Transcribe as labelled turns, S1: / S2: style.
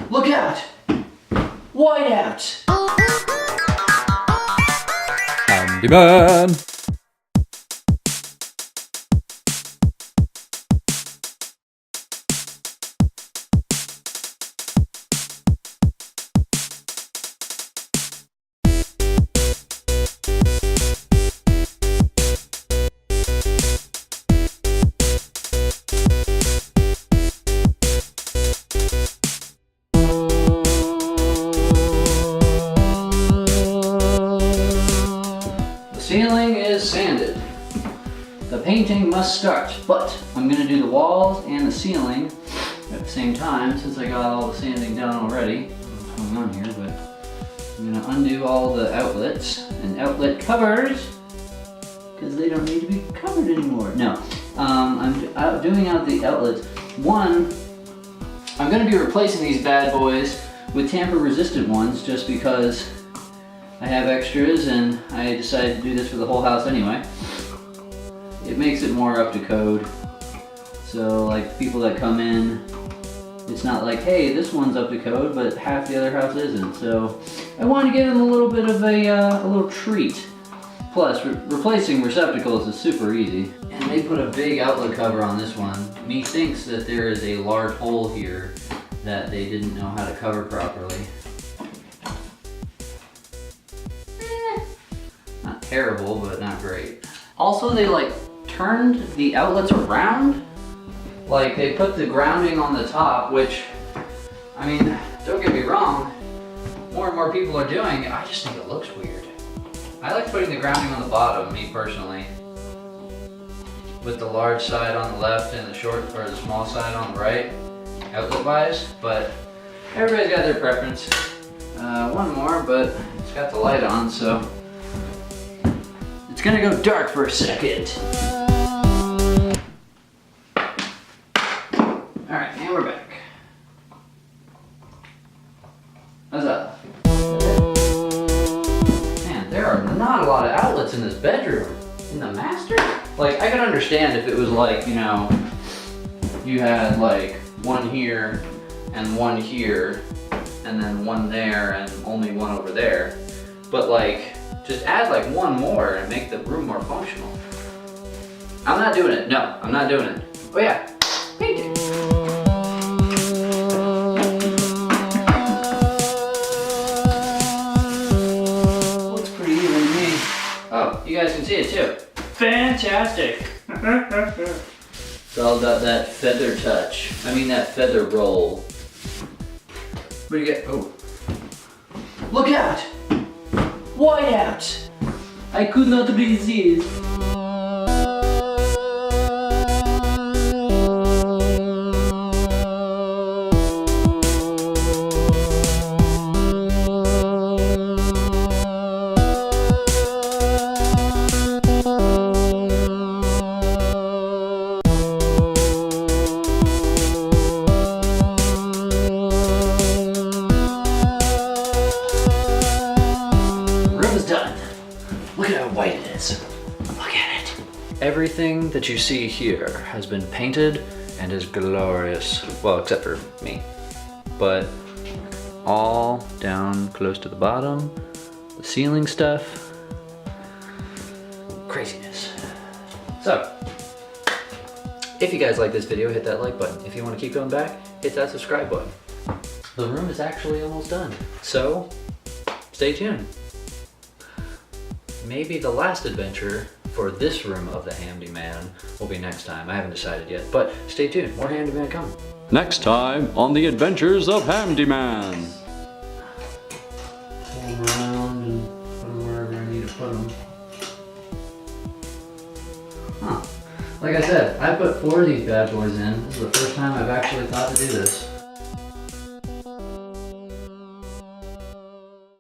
S1: Look out! Whiteout!
S2: Handyman!
S1: Ceiling is sanded. The painting must start, but I'm gonna do the walls and the ceiling at the same time since I got all the sanding done already. What's going on here, but I'm gonna undo all the outlets and outlet covers because they don't need to be covered anymore. No, I'm doing out the outlets. One, I'm gonna be replacing these bad boys with tamper-resistant ones just because I have extras and I decided to do this for the whole house anyway. It makes it more up to code. So like people that come in, it's not like, hey, this one's up to code, but half the other house isn't. So I wanted to give them a little bit of a little treat. Plus, replacing receptacles is super easy. And they put a big outlet cover on this one. Methinks that there is a large hole here that they didn't know how to cover properly. Not terrible, but not great. Also, they like turned the outlets around. Like they put the grounding on the top, which, I mean, don't get me wrong, more and more people are doing it. I just think it looks weird. I like putting the grounding on the bottom, me personally, with the large side on the left and the short or the small side on the right, outlet wise, but everybody's got their preference. One more, but it's got the light on, so it's gonna go dark for a second. Alright, and we're back. How's that? Man, there are not a lot of outlets in this bedroom. In the master? Like, I could understand if it was like, you know, you had like one here, and then one there, and only one over there. But like, just add like one more and make the room more functional. I'm not doing it. No, I'm not doing it. Oh yeah, painting. Looks pretty even to me. Oh, you guys can see it too. Fantastic. It's all about that feather touch. I mean that feather roll. What do you get? Oh. Look out! Whiteout! I could not resist. Look at how white it is. Look at it. Everything that you see here has been painted and is glorious. Well, except for me. But all down close to the bottom, the ceiling stuff, craziness. So, if you guys like this video, hit that like button. If you want to keep going back, hit that subscribe button. The room is actually almost done. So, stay tuned. Maybe the last adventure for this room of the Handyman will be next time. I haven't decided yet, but stay tuned. More Handyman coming.
S2: Next time on the Adventures of Handyman.
S1: Pull them around and put them wherever I need to put them. Huh. Like I said, I put 4 of these bad boys in. This is the first time I've actually thought to do this.